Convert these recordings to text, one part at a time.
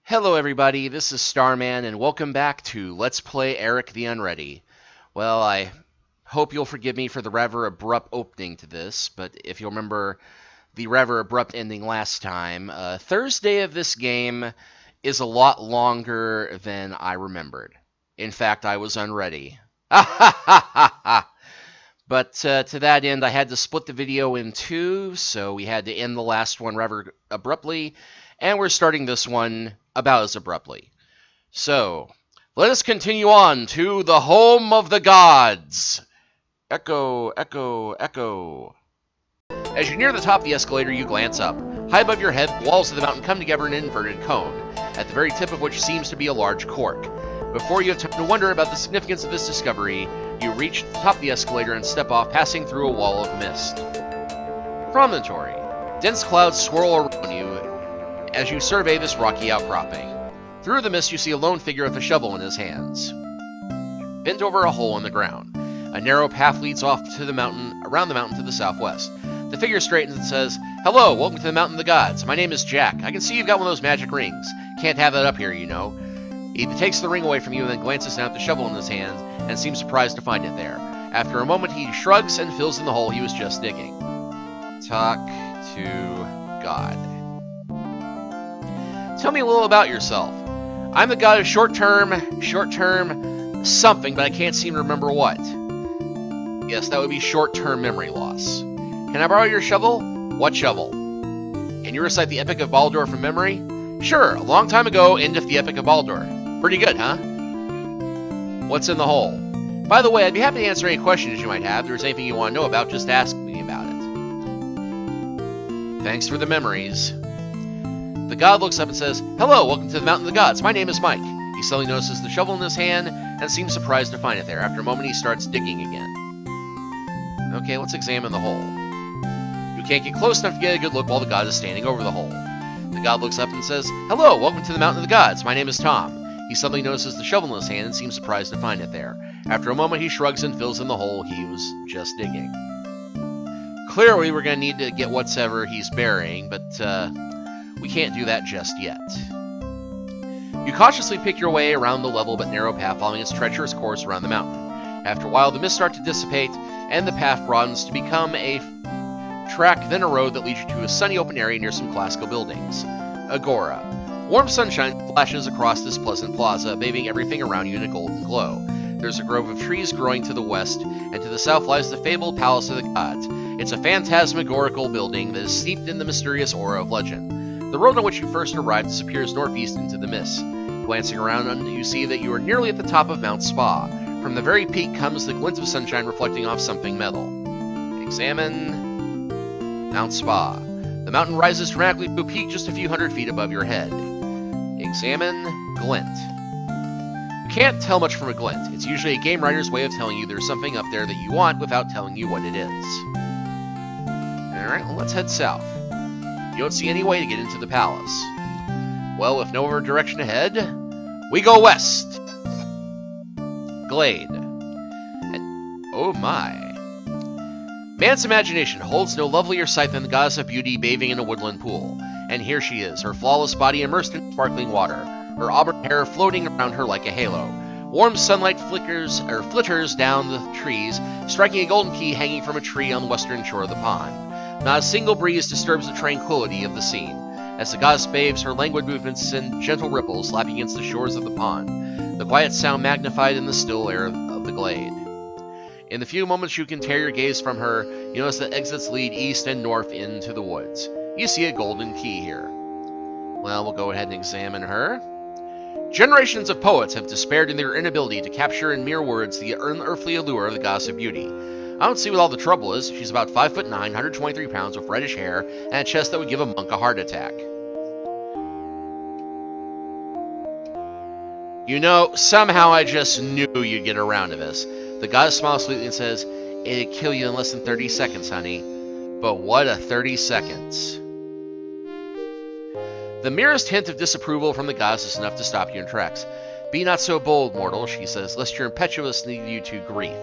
Hello everybody, this is Starman, and welcome back to Let's Play Eric the Unready. Well, I hope you'll forgive me for the rather abrupt opening to this, but if you'll remember the rather abrupt ending last time, Thursday of this game is a lot longer than I remembered. In fact, I was unready. But to that end, I had to split the video in two, so we had to end the last one rather abruptly, and we're starting this one about as abruptly. So, let us continue on to the home of the gods. Echo, echo, echo. As you near the top of the escalator, you glance up. High above your head, the walls of the mountain come together in an inverted cone, at the very tip of which seems to be a large cork. Before you have time to wonder about the significance of this discovery, you reach the top of the escalator and step off, passing through a wall of mist. Promontory. Dense clouds swirl around you as you survey this rocky outcropping. Through the mist, you see a lone figure with a shovel in his hands, bent over a hole in the ground. A narrow path leads off to the mountain, around the mountain to the southwest. The figure straightens and says, "Hello, welcome to the Mountain of the Gods. My name is Jack. I can see you've got one of those magic rings. Can't have that up here, you know." He takes the ring away from you and then glances down at the shovel in his hand and seems surprised to find it there. After a moment, he shrugs and fills in the hole he was just digging. Talk to God. Tell me a little about yourself. I'm the god of short-term something, but I can't seem to remember what. Yes, that would be short-term memory loss. Can I borrow your shovel? What shovel? Can you recite the Epic of Baldur from memory? Sure, a long time ago, endeth the Epic of Baldur. Pretty good, huh? What's in the hole? By the way, I'd be happy to answer any questions you might have. If there's anything you want to know about, just ask me about it. Thanks for the memories. The god looks up and says, "Hello, welcome to the Mountain of the Gods. My name is Mike." He suddenly notices the shovel in his hand and seems surprised to find it there. After a moment, he starts digging again. Okay, let's examine the hole. You can't get close enough to get a good look while the god is standing over the hole. The god looks up and says, "Hello, welcome to the Mountain of the Gods. My name is Tom." He suddenly notices the shovel in his hand and seems surprised to find it there. After a moment, he shrugs and fills in the hole he was just digging. Clearly, we're going to need to get whatever he's burying, but we can't do that just yet. You cautiously pick your way around the level but narrow path, following its treacherous course around the mountain. After a while, the mist starts to dissipate, and the path broadens to become a track, then a road that leads you to a sunny open area near some classical buildings. Agora. Warm sunshine flashes across this pleasant plaza, bathing everything around you in a golden glow. There's a grove of trees growing to the west, and to the south lies the fabled Palace of the Gods. It's a phantasmagorical building that is steeped in the mysterious aura of legend. The road on which you first arrived disappears northeast into the mist. Glancing around, you see that you are nearly at the top of Mount Spa. From the very peak comes the glint of sunshine reflecting off something metal. Examine Mount Spa. The mountain rises dramatically to a peak just a few hundred feet above your head. Examine glint. You can't tell much from a glint. It's usually a game writer's way of telling you there's something up there that you want without telling you what it is. Alright, well, let's head south. You don't see any way to get into the palace. Well, with no other direction ahead, we go west. Glade. And, oh my. Man's imagination holds no lovelier sight than the goddess of beauty bathing in a woodland pool. And here she is, her flawless body immersed in sparkling water, her auburn hair floating around her like a halo. Warm sunlight flitters down the trees, striking a golden key hanging from a tree on the western shore of the pond. Not a single breeze disturbs the tranquility of the scene. As the goddess bathes, her languid movements send gentle ripples lapping against the shores of the pond, the quiet sound magnified in the still air of the glade. In the few moments you can tear your gaze from her, you notice that exits lead east and north into the woods. You see a golden key here. Well, we'll go ahead and examine her. Generations of poets have despaired in their inability to capture in mere words the unearthly allure of the goddess of beauty. I don't see what all the trouble is. She's about 5'9", 123 pounds with reddish hair, and a chest that would give a monk a heart attack. You know, somehow I just knew you'd get around to this. The goddess smiles sweetly and says, "It'd kill you in less than 30 seconds, honey." But what a 30 seconds. The merest hint of disapproval from the goddess is enough to stop you in tracks. "Be not so bold, mortal," she says, "lest your impetuous lead you to grief."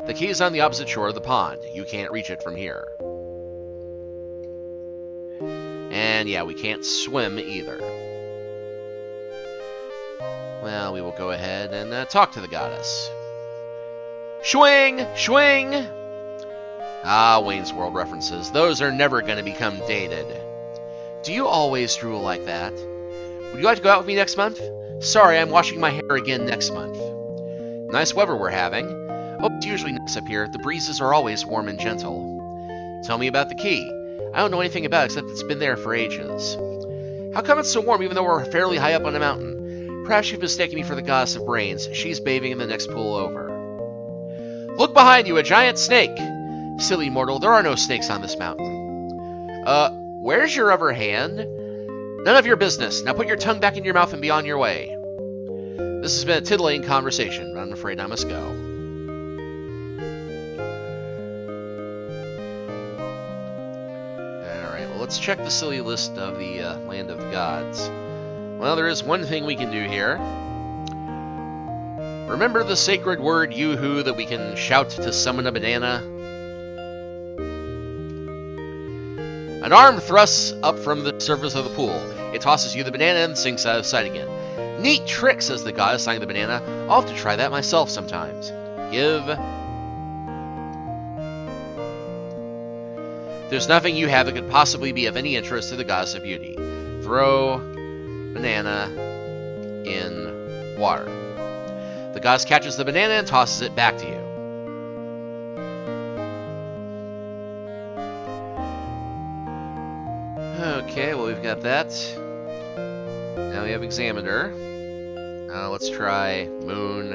The key is on the opposite shore of the pond. You can't reach it from here. And yeah, we can't swim either. Well, we will go ahead and talk to the goddess. Swing! Swing! Ah, Wayne's World references. Those are never going to become dated. Do you always drool like that? Would you like to go out with me next month? Sorry, I'm washing my hair again next month. Nice weather we're having. Oh, it's usually nice up here. The breezes are always warm and gentle. Tell me about the key. I don't know anything about it except it's been there for ages. How come it's so warm even though we're fairly high up on a mountain? Perhaps you've mistaken me for the goddess of brains. She's bathing in the next pool over. Look behind you, a giant snake! Silly mortal, there are no snakes on this mountain. Where's your other hand? None of your business. Now put your tongue back in your mouth and be on your way. This has been a titillating conversation, but I'm afraid I must go. Alright, well, let's check the silly list of the Land of the Gods. Well, there is one thing we can do here. Remember the sacred word yoo-hoo that we can shout to summon a banana? An arm thrusts up from the surface of the pool. It tosses you the banana and sinks out of sight again. Neat trick, says the goddess, eyeing the banana. I'll have to try that myself sometimes. Give. There's nothing you have that could possibly be of any interest to the goddess of beauty. Throw banana in water. The goddess catches the banana and tosses it back to you. Okay, well, we've got that. Now we have examined her. Let's try moon.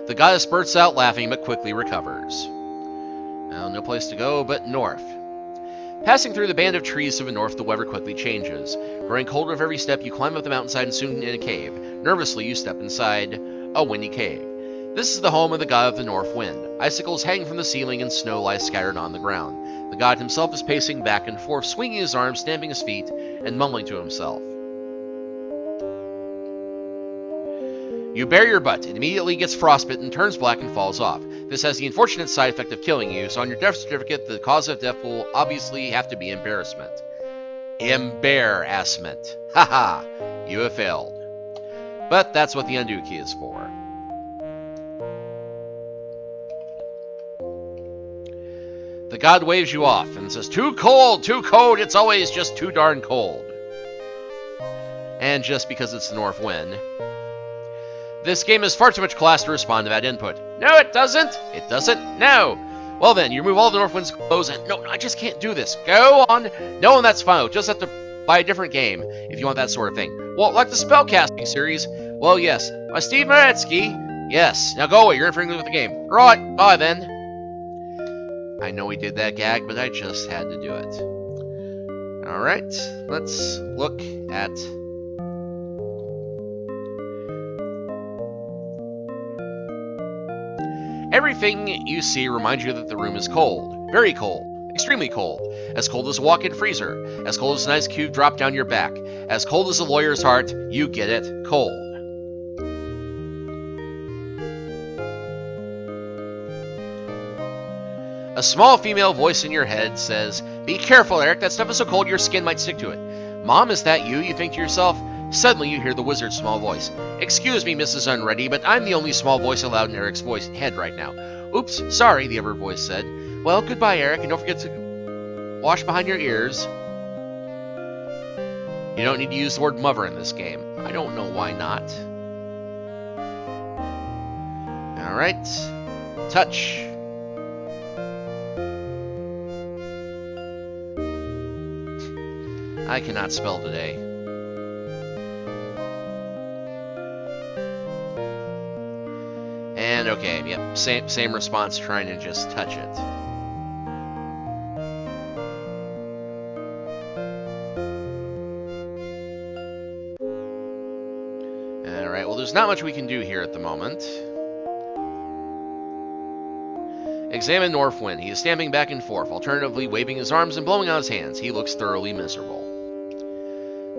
The goddess bursts out laughing, but quickly recovers. No place to go but north. Passing through the band of trees to the north, the weather quickly changes. Growing colder with every step, you climb up the mountainside and soon in a cave. Nervously, you step inside a windy cave. This is the home of the god of the north wind. Icicles hang from the ceiling and snow lies scattered on the ground. The god himself is pacing back and forth, swinging his arms, stamping his feet, and mumbling to himself. You bare your butt. It immediately gets frostbitten, turns black, and falls off. This has the unfortunate side effect of killing you, so on your death certificate, the cause of death will obviously have to be embarrassment. Embarrassment. Haha, you have failed. But that's what the undo key is for. The god waves you off and says, too cold, it's always just too darn cold. And just because it's the north wind. This game is far too much class to respond to that input. No, it doesn't. It doesn't. No. Well then, you remove all the north wind's clothes and... No, I just can't do this. Go on. No, and that's fine. You'll just have to buy a different game if you want that sort of thing. Well, like the spellcasting series. Well, yes. By Steve Maretsky. Yes. Now go away. You're interfering with the game. Right. Bye then. I know we did that gag, but I just had to do it. Alright. Let's look at... Everything you see reminds you that the room is cold. Very cold. Extremely cold. As cold as a walk-in freezer. As cold as an ice cube dropped down your back. As cold as a lawyer's heart. You get it. Cold. A small female voice in your head says, "Be careful, Eric. That stuff is so cold your skin might stick to it." Mom, is that you? You think to yourself. Suddenly you hear the wizard's small voice. Excuse me, Mrs. Unready, but I'm the only small voice allowed in Eric's head right now. Oops, sorry, the other voice said. Well, goodbye, Eric, and don't forget to wash behind your ears. You don't need to use the word mother in this game. I don't know why not. Alright. Touch. I cannot spell today. And okay, yep, same response, trying to just touch it. Alright, well there's not much we can do here at the moment. Examine Northwind. He is stamping back and forth, alternatively waving his arms and blowing out his hands. He looks thoroughly miserable.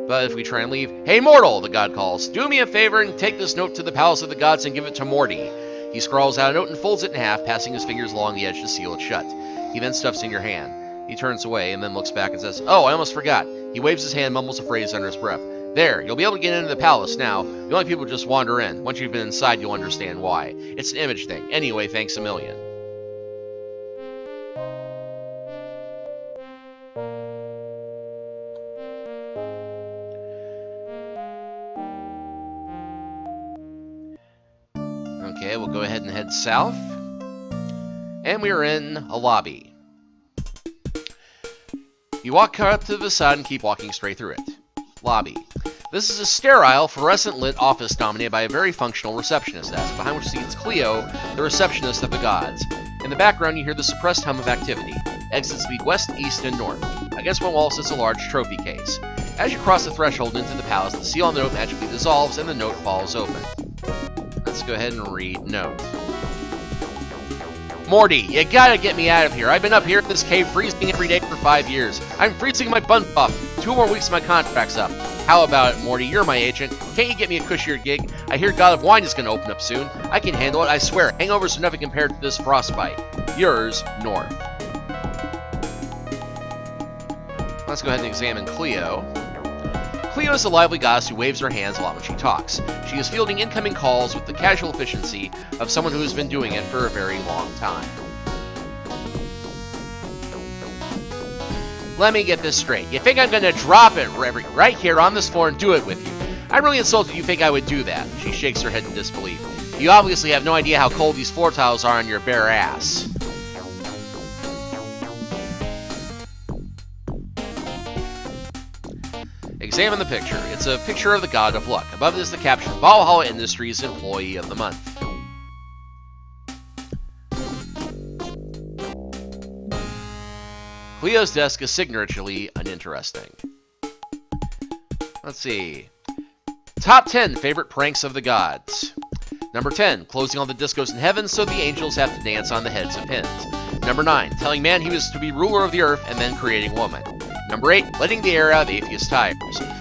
But if we try and leave... Hey, mortal, the god calls. Do me a favor and take this note to the Palace of the Gods and give it to Morty. He scrawls out a note and folds it in half, passing his fingers along the edge to seal it shut. He then stuffs in your hand. He turns away and then looks back and says, "Oh, I almost forgot." He waves his hand and mumbles a phrase under his breath. "There, you'll be able to get into the palace now. The only people just wander in. Once you've been inside, you'll understand why. It's an image thing. Anyway, thanks a million." Okay, we'll go ahead and head south. And we are in a lobby. You walk up to the side and keep walking straight through it. Lobby. This is a sterile, fluorescent-lit office dominated by a very functional receptionist desk, behind which sits Cleo, the receptionist of the gods. In the background, you hear the suppressed hum of activity. Exits lead west, east, and north. Against one wall sits a large trophy case. As you cross the threshold into the palace, the seal on the note magically dissolves and the note falls open. Let's go ahead and read note. "Morty, you gotta get me out of here. I've been up here in this cave freezing every day for 5 years. I'm freezing my butt off. 2 more weeks and my contract's up. How about it, Morty? You're my agent. Can't you get me a cushier gig? I hear God of Wine is gonna open up soon. I can handle it, I swear. Hangovers are nothing compared to this frostbite. Yours, North." Let's go ahead and examine Cleo. Cleo is a lively goddess who waves her hands a lot when she talks. She is fielding incoming calls with the casual efficiency of someone who has been doing it for a very long time. Let me get this straight. You think I'm gonna drop it right here on this floor and do it with you? I'm really insulted you think I would do that. She shakes her head in disbelief. You obviously have no idea how cold these floor tiles are on your bare ass. Examine the picture. It's a picture of the God of Luck. Above it is the caption, Valhalla Industries Employee of the Month. Cleo's desk is signaturally uninteresting. Let's see. Top 10 favorite pranks of the gods. Number 10, closing all the discos in heaven so the angels have to dance on the heads of pins. Number 9, telling man he was to be ruler of the earth and then creating woman. Number 8, letting the air out of atheist tires.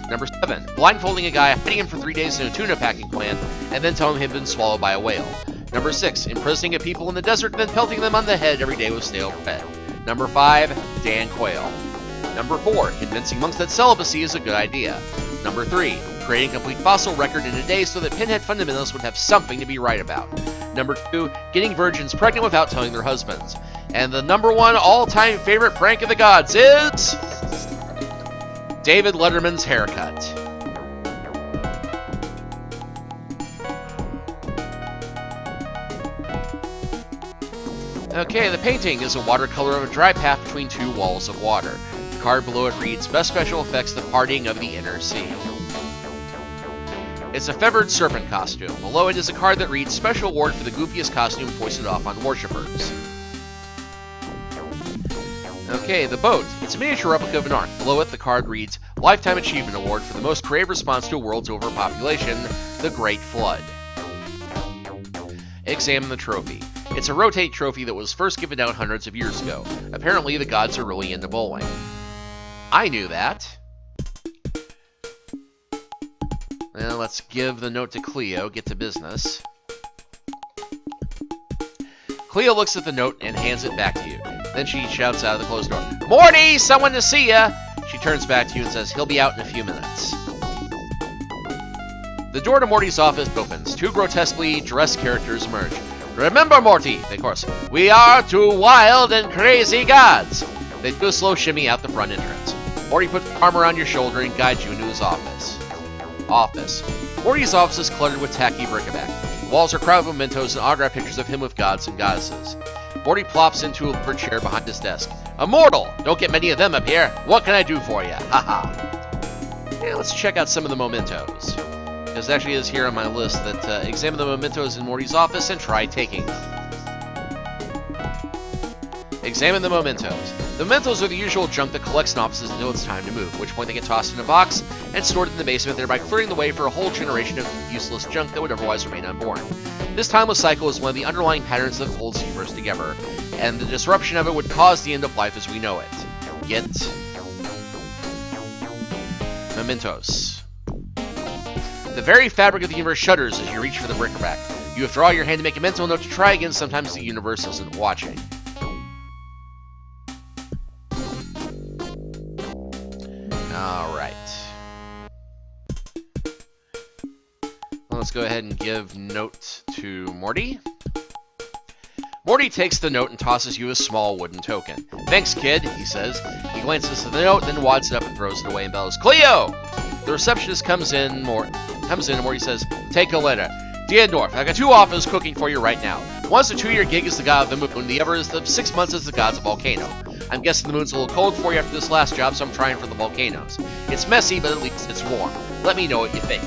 Number 7, blindfolding a guy, hiding him for 3 days in a tuna packing plant, and then telling him he'd been swallowed by a whale. Number 6, imprisoning a people in the desert and then pelting them on the head every day with stale bread. Number 5, Dan Quayle. Number 4, convincing monks that celibacy is a good idea. Number 3, creating a complete fossil record in a day so that pinhead fundamentalists would have something to be right about. Number 2, getting virgins pregnant without telling their husbands. And the number 1 all-time favorite prank of the gods is David Letterman's haircut. Okay, the painting is a watercolor of a dry path between 2 walls of water. The card below it reads, Best Special Effects, the Parting of the Inner Sea. It's a feathered serpent costume. Below it is a card that reads, Special Award for the goofiest costume foisted off on worshippers. Okay, the boat. It's a miniature replica of an ark. Below it, the card reads, Lifetime Achievement Award for the most creative response to a world's overpopulation, the Great Flood. Examine the trophy. It's a rotate trophy that was first given out hundreds of years ago. Apparently, the gods are really into bowling. I knew that. Well, let's give the note to Cleo, get to business. Cleo looks at the note and hands it back to you. Then she shouts out of the closed door, Morty, someone to see ya! She turns back to you and says, he'll be out in a few minutes. The door to Morty's office opens. 2 grotesquely dressed characters emerge. Remember, Morty, they chorus, we are 2 wild and crazy gods. They do a slow shimmy out the front entrance. Morty puts his arm around your shoulder and guides you into his office. Morty's office is cluttered with tacky bric-a-brac. The walls are crowded with mementos and autograph pictures of him with gods and goddesses. Morty plops into a leather chair behind his desk. Immortal! Don't get many of them up here. What can I do for you? Haha. Yeah, let's check out some of the mementos. Because it actually is here on my list that examine the mementos in Morty's office and try taking them. Examine the mementos. The mementos are the usual junk that collects in offices until it's time to move, at which point they get tossed in a box and stored in the basement, thereby clearing the way for a whole generation of useless junk that would otherwise remain unborn. This timeless cycle is one of the underlying patterns that holds the universe together, and the disruption of it would cause the end of life as we know it. Get mementos. The very fabric of the universe shudders as you reach for the bric-a-brac. You withdraw your hand to make a mental note to try again, sometimes the universe isn't watching. Alright. Well, let's go ahead and give note to Morty. Morty takes the note and tosses you a small wooden token. Thanks, kid, he says. He glances at the note, then wads it up and throws it away and bellows, Cleo! The receptionist comes in, and Morty says, take a letter. Dear North, I got 2 offers cooking for you right now. One's a 2-year gig as the god of the moon, the other is the 6 months as the god's a volcano. I'm guessing the moon's a little cold for you after this last job, so I'm trying for the volcanoes. It's messy, but at least it's warm. Let me know what you think.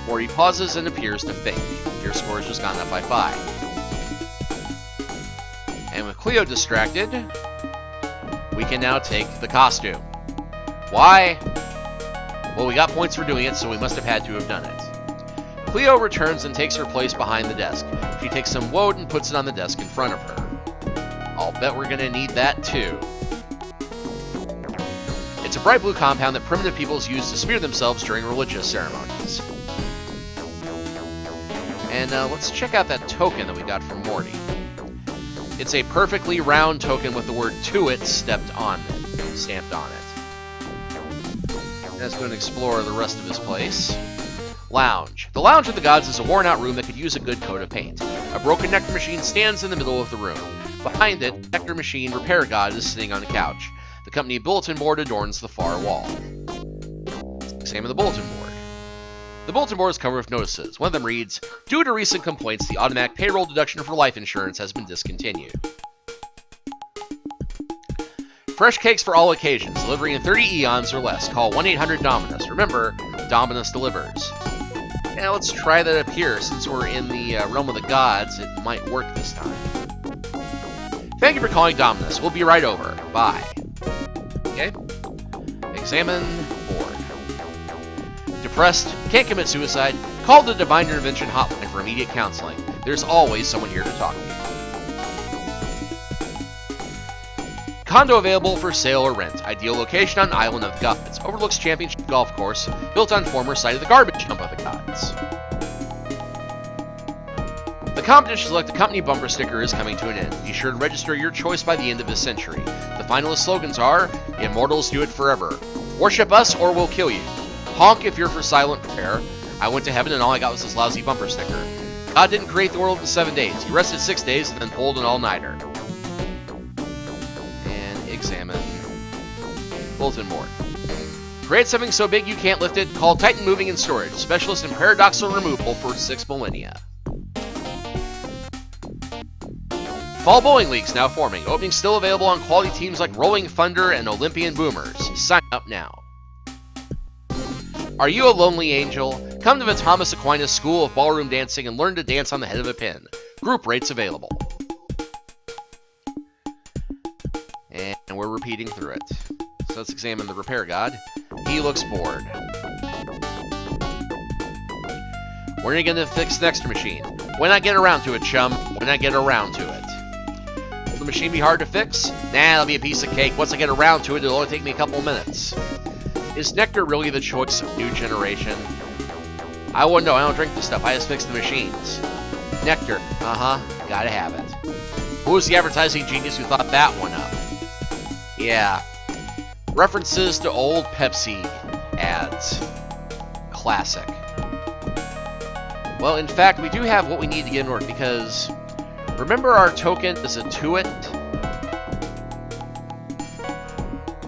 Morty pauses and appears to think. Your score has just gone up by 5. And with Cleo distracted, we can now take the costume. Why? Well, we got points for doing it, so we must have had to have done it. Cleo returns and takes her place behind the desk. She takes some woad and puts it on the desk in front of her. I'll bet we're going to need that too. It's a bright blue compound that primitive peoples use to smear themselves during religious ceremonies. And let's check out that token that we got from Morty. It's a perfectly round token with the word "to it" stamped on it. Let's go and explore the rest of his place. Lounge. The Lounge of the Gods is a worn-out room that could use a good coat of paint. A broken nectar machine stands in the middle of the room. Behind it, nectar machine repair god is sitting on a couch. The company bulletin board adorns the far wall. Examine the bulletin board. The bulletin board is covered with notices. One of them reads, due to recent complaints, the automatic payroll deduction for life insurance has been discontinued. Fresh cakes for all occasions, delivering in 30 eons or less. Call 1-800-DOMINUS. Remember, Dominus delivers. Now let's try that up here. Since we're in the realm of the gods, it might work this time. Thank you for calling Dominus. We'll be right over. Bye. Okay. Examine board. Depressed, can't commit suicide? Call the Divine Intervention Hotline for immediate counseling. There's always someone here to talk to you. Condo available for sale or rent. Ideal location on Island of the Gods. Overlooks Championship Golf Course, built on former site of the garbage dump of the gods. The competition to select a company bumper sticker is coming to an end. Be sure to register your choice by the end of this century. The finalist slogans are, Immortals do it forever. Worship us or we'll kill you. Honk if you're for silent prayer. I went to heaven and all I got was this lousy bumper sticker. God didn't create the world in 7 days. He rested 6 days and then pulled an all-nighter. Examine bulletin board. Create something so big you can't lift it? Call Titan Moving and Storage, specialist in paradoxical removal for 6 millennia. Fall bowling leagues now forming. Openings still available on quality teams like Rolling Thunder and Olympian Boomers. Sign up now. Are you a lonely angel? Come to the Thomas Aquinas School of Ballroom Dancing and learn to dance on the head of a pin. Group rates available. And we're repeating through it. So let's examine the repair god. He looks bored. When are you going to fix the nectar machine? When I get around to it, chum. When I get around to it. Will the machine be hard to fix? Nah, it'll be a piece of cake. Once I get around to it, it'll only take me a couple minutes. Is nectar really the choice of new generation? I wouldn't know. I don't drink this stuff. I just fix the machines. Nectar. Uh-huh. Gotta have it. Who was the advertising genius who thought that one up? Yeah. References to old Pepsi ads. Classic. Well, in fact, we do have what we need to get in order, because remember our token is a to it?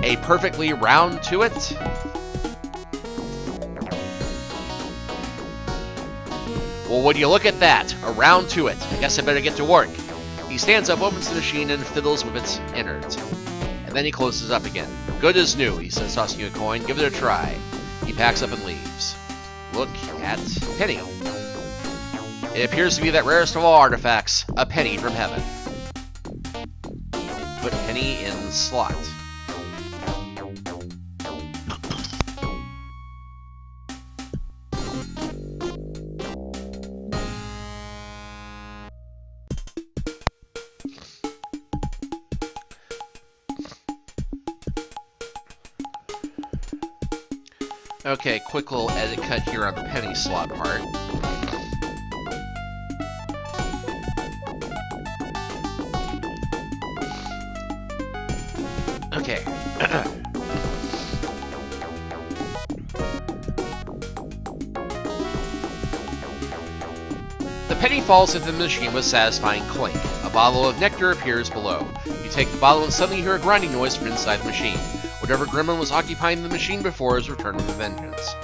A perfectly round to it? Well, would you look at that? A round to it. I guess I better get to work. He stands up, opens the machine, and fiddles with its innards. And then he closes up again. Good as new, he says, tossing you a coin. Give it a try. He packs up and leaves. Look at Penny. It appears to be that rarest of all artifacts, a penny from heaven. Put Penny in the slot. Okay, quick little edit cut here on the penny slot part. Okay. The penny falls into the machine with a satisfying clink. A bottle of nectar appears below. You take the bottle and suddenly hear a grinding noise from inside the machine. Whatever gremlin was occupying the machine before has returned with a vengeance.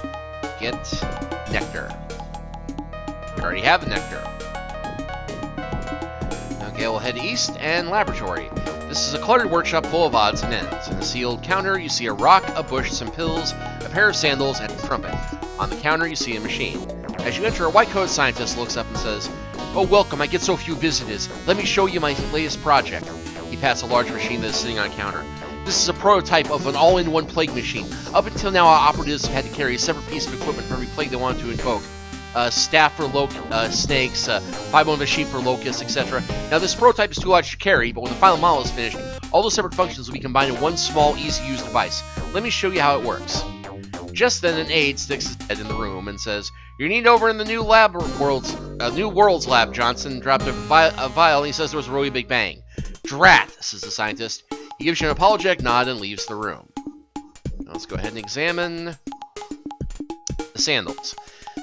Get nectar. You already have the nectar. Okay, we'll head east and laboratory. This is a cluttered workshop full of odds and ends. In the sealed counter, you see a rock, a bush, some pills, a pair of sandals, and a trumpet. On the counter, you see a machine. As you enter, a white-coated scientist looks up and says, "Oh, welcome, I get so few visitors. Let me show you my latest project." He passes a large machine that is sitting on a counter. This is a prototype of an all-in-one plague machine. Up until now, our operatives have had to carry a separate piece of equipment for every plague they wanted to invoke. Staff for snakes, 5 of a sheep for locusts, etc. Now, this prototype is too large to carry, but when the final model is finished, all those separate functions will be combined in one small, easy-to-use device. Let me show you how it works. Just then, an aide sticks his head in the room and says, "You need over in the New Worlds lab, Johnson." Dropped a vial, and he says there was a really big bang. "Drat," says the scientist. He gives you an apologetic nod and leaves the room. Now let's go ahead and examine the sandals.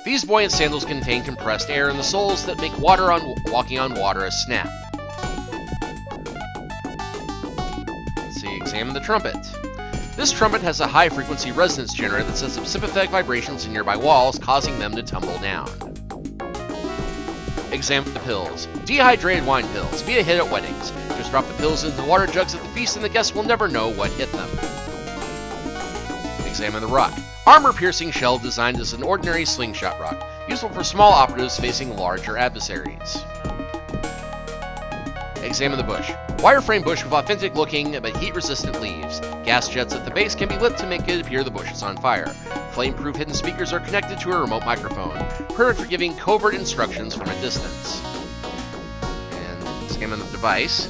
These buoyant sandals contain compressed air and the soles that make walking on water a snap. Let's see, examine the trumpet. This trumpet has a high-frequency resonance generator that sets up sympathetic vibrations in nearby walls, causing them to tumble down. Examine the pills. Dehydrated wine pills. Be a hit at weddings. Just drop the pills into the water jugs at the feast and the guests will never know what hit them. Examine the rock. Armor-piercing shell designed as an ordinary slingshot rock, useful for small operatives facing larger adversaries. Examine the bush. Wireframe bush with authentic-looking but heat-resistant leaves. Gas jets at the base can be lit to make it appear the bush is on fire. Flame-proof hidden speakers are connected to a remote microphone, perfect for giving covert instructions from a distance. And examine the device.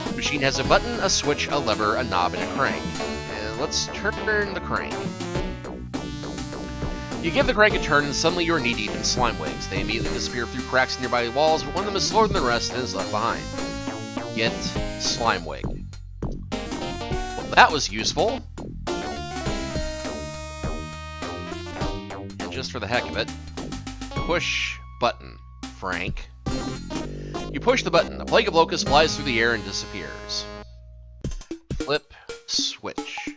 The machine has a button, a switch, a lever, a knob, and a crank. And let's turn the crank. You give the crank a turn, and suddenly you're knee-deep in slime wigs. They immediately disappear through cracks in nearby walls, but one of them is slower than the rest and is left behind. Get slime wig. Well, that was useful. And just for the heck of it, push button, Frank. You push the button. A plague of locusts flies through the air and disappears. Flip switch.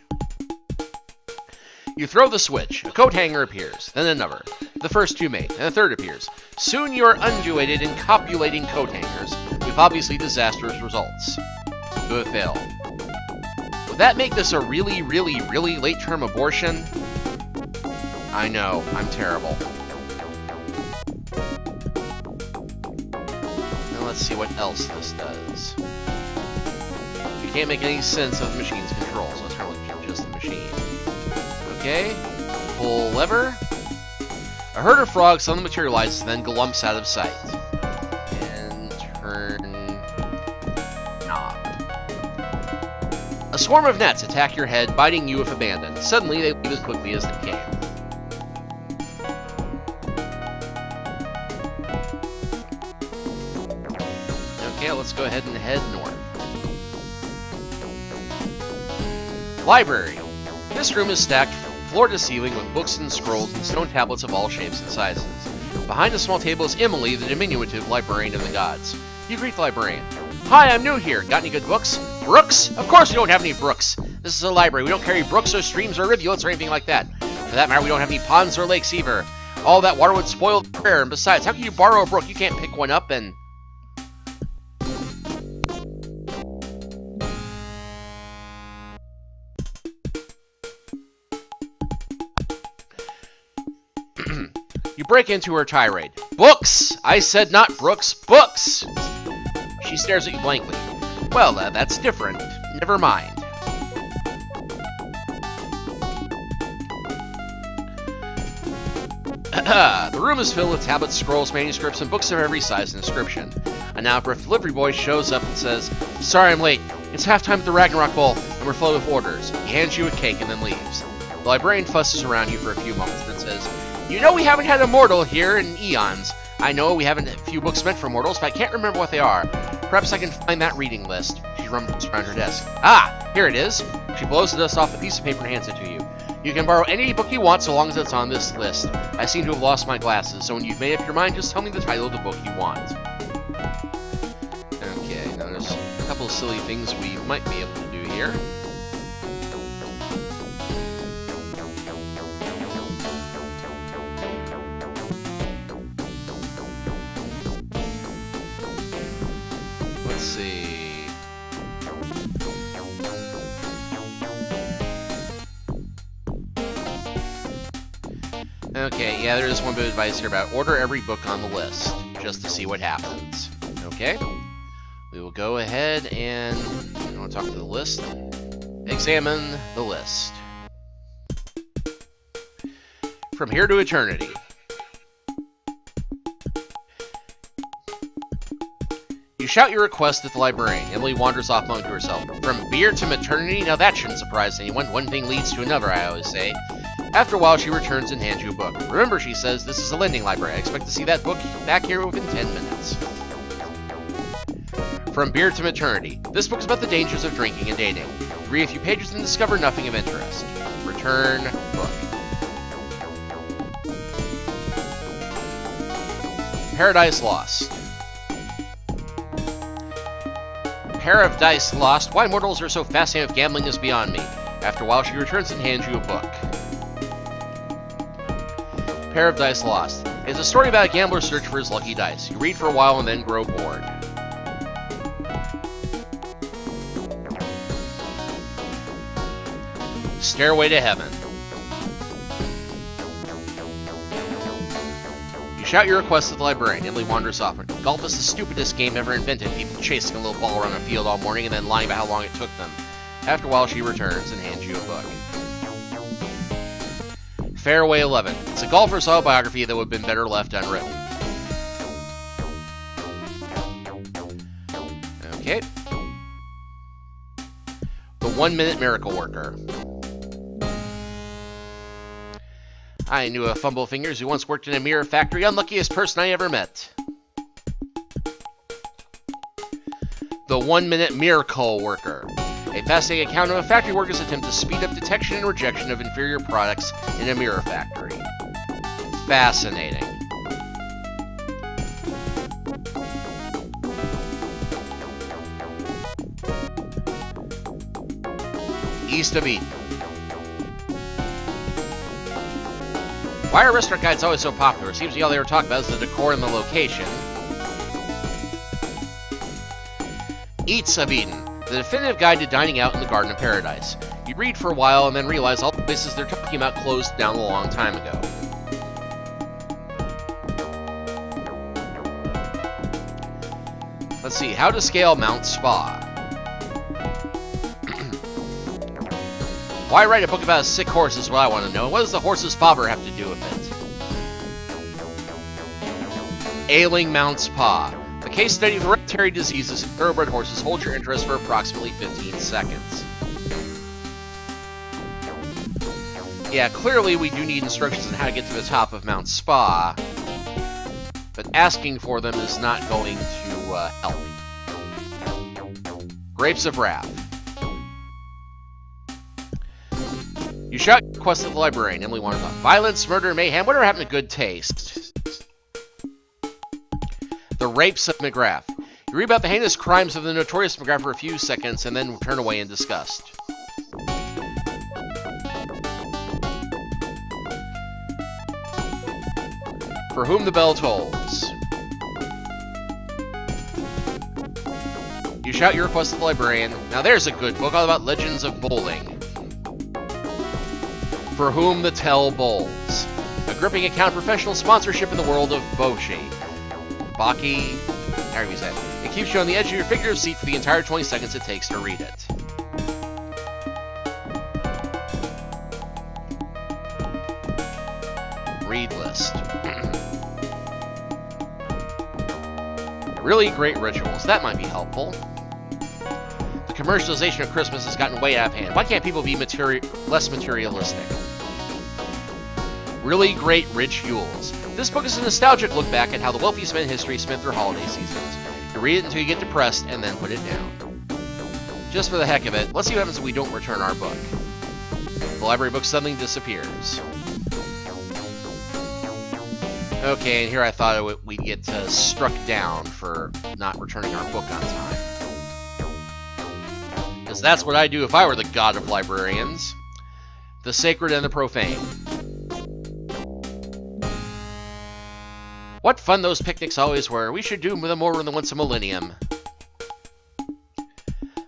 You throw the switch. A coat hanger appears, then another. The first two mate, and a third appears. Soon you are undulated and copulating coat hangers, with obviously disastrous results. You have failed. Would that make this a really, really, really late-term abortion? I know, I'm terrible. Now let's see what else this does. You can't make any sense of the machine's controls, so let's try to look at just the machine. Okay, pull lever. A herd of frogs suddenly materializes, then glumps out of sight. And turn knob. A swarm of gnats attack your head, biting you if abandoned. Suddenly, they leave as quickly as they came. Okay, let's go ahead and head north. Library. This room is stacked floor to ceiling with books and scrolls and stone tablets of all shapes and sizes. Behind a small table is Emily, the diminutive librarian of the gods. You greet the librarian. "Hi, I'm new here. Got any good books?" "Brooks? Of course we don't have any brooks. This is a library. We don't carry brooks or streams or rivulets or anything like that. For that matter, we don't have any ponds or lakes either. All that water would spoil the air, and besides, how can you borrow a brook? You can't pick one up and..." You break into her tirade. "Books! I said not brooks, books!" She stares at you blankly. "Well, that's different. Never mind." The room is filled with tablets, scrolls, manuscripts, and books of every size and description. An out-of-breath delivery boy shows up and says, "Sorry I'm late. It's halftime at the Ragnarok Bowl, and we're flooded with orders." He hands you a cake and then leaves. The librarian fusses around you for a few moments, then says, "You know we haven't had a mortal here in eons. I know we haven't a few books meant for mortals, but I can't remember what they are. Perhaps I can find that reading list." She She rumbles around her desk. Ah, here it is. She blows the dust off a piece of paper and hands it to you. You can borrow any book you want so long as it's on this list. I seem to have lost my glasses, so when you've made up your mind, just tell me the title of the book you want. Okay, now there's a couple of silly things we might be able to do here. Let's see. Okay, yeah, there is one bit of advice here about order every book on the list, just to see what happens. Okay, we will go ahead and, you want to talk to the list? Examine the list. From Here to Eternity. You shout your request at the librarian. Emily wanders off mumbling to herself. From beer to maternity? Now that shouldn't surprise anyone. One thing leads to another, I always say. After a while, she returns and hands you a book. Remember, she says, this is a lending library. I expect to see that book back here within 10 minutes. From Beer to Maternity. This book is about the dangers of drinking and dating. Read a few pages and discover nothing of interest. Return book. Paradise Lost. Pair of dice lost. Why mortals are so fascinated with gambling is beyond me. After a while, she returns and hands you a book. Pair of Dice Lost. It's a story about a gambler's search for his lucky dice. You read for a while and then grow bored. Stairway to Heaven. You shout your request at the librarian. Emily wanders off. Golf is the stupidest game ever invented. People chasing a little ball around a field all morning and then lying about how long it took them. After a while, she returns and hands you a book. Fairway 11. It's a golfer's autobiography that would have been better left unwritten. Okay. The 1 Minute Miracle Worker. I knew a fumble fingers who once worked in a mirror factory. Unluckiest person I ever met. The 1 Minute Miracle Worker. A fascinating account of a factory worker's attempt to speed up detection and rejection of inferior products in a mirror factory. Fascinating. East of Eden. Why are restaurant guides always so popular? It seems to be all they were talking about is the decor and the location. Eats of Eden. The definitive guide to dining out in the Garden of Paradise. You read for a while and then realize all the places they're talking about closed down a long time ago. Let's see, how to scale Mount Spa. Why write a book about a sick horse is what I want to know. What does the horse's father have to do with it? Ailing Mount Spa. The case study of hereditary diseases in thoroughbred horses holds your interest for approximately 15 seconds. Yeah, clearly we do need instructions on how to get to the top of Mount Spa, but asking for them is not going to help. Grapes of Wrath. You shout your request at the librarian. Emily wanders off. Violence, murder, mayhem. Whatever happened to good taste? The Rapes of McGrath. You read about the heinous crimes of the notorious McGrath for a few seconds and then turn away in disgust. For Whom the Bell Tolls. You shout your request at the librarian. Now there's a good book all about legends of bowling. For Whom the Tell Bowls. A gripping account of professional sponsorship in the world of bocce. Baki, however you say it. It keeps you on the edge of your figurative seat for the entire 20 seconds it takes to read it. Read list. Really great rituals. That might be helpful. The commercialization of Christmas has gotten way out of hand. Why can't people be less materialistic? Really great rituals. This book is a nostalgic look back at how the wealthiest men in history spent their holiday seasons. You read it until you get depressed, and then put it down. Just for the heck of it, let's see what happens if we don't return our book. The library book suddenly disappears. Okay, and here I thought we'd get struck down for not returning our book on time. Because that's what I'd do if I were the god of librarians. The sacred and the profane. What fun those picnics always were. We should do them more than once a millennium.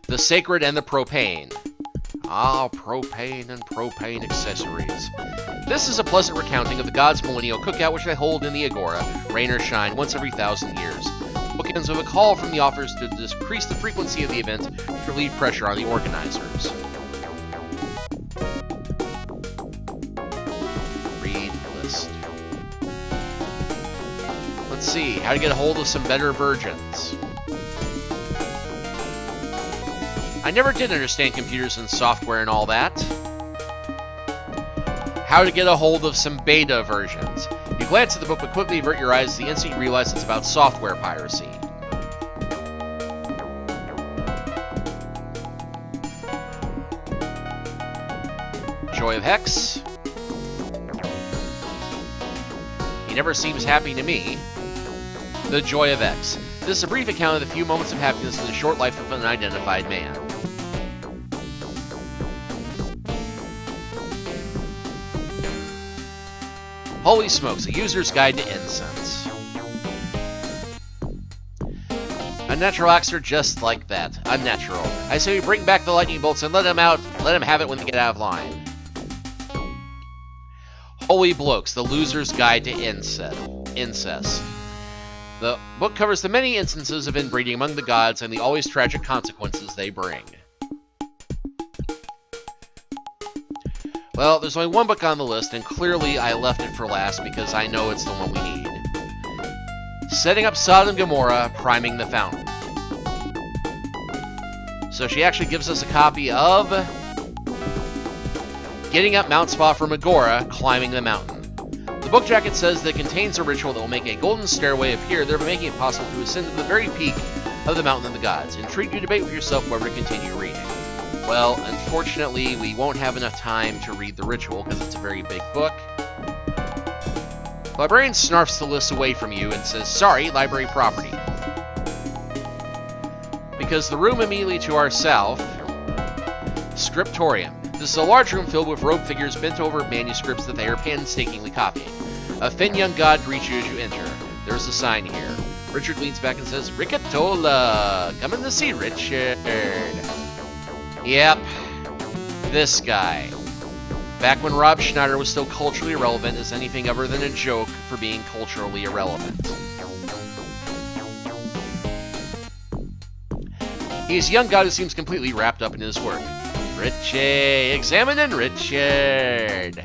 The sacred and the propane. Ah, propane and propane accessories. This is a pleasant recounting of the gods' millennial cookout which they hold in the Agora, rain or shine, once every 1,000 years. The book ends with a call from the authors to decrease the frequency of the event to relieve pressure on the organizers. Read list. Let's see, how to get a hold of some better virgins. I never did understand computers and software and all that. How to get a hold of some beta versions. You glance at the book but quickly avert your eyes the instant you realize it's about software piracy. Joy of Hex. He never seems happy to me. The Joy of X. This is a brief account of the few moments of happiness in the short life of an unidentified man. Holy smokes, a user's guide to incense. Unnatural acts are just like that. Unnatural. I say we bring back the lightning bolts and let them out. Let them have it when they get out of line. Holy blokes, the loser's guide to incest. The book covers the many instances of inbreeding among the gods and the always tragic consequences they bring. Well, there's only one book on the list, and clearly I left it for last because I know it's the one we need. Setting up Sodom and Gomorrah, priming the fountain. So she actually gives us a copy of Getting Up Mount Spa from Agora, Climbing the Mountain. The book jacket says that it contains a ritual that will make a golden stairway appear, thereby making it possible to ascend to the very peak of the Mountain of the Gods. Intrigued, you debate with yourself whether to continue reading. Well, unfortunately, we won't have enough time to read the ritual because it's a very big book. The librarian snarfs the list away from you and says, "Sorry, library property." Because the room immediately to our south, Scriptorium. This is a large room filled with robed figures bent over manuscripts that they are painstakingly copying. A thin young god greets you as you enter. There's a sign here. Richard leans back and says, "Riccatola! Coming to see Richard." Yep, this guy. Back when Rob Schneider was still culturally irrelevant as anything other than a joke for being culturally irrelevant. He's a young god who seems completely wrapped up in his work. Richie, examining Richard.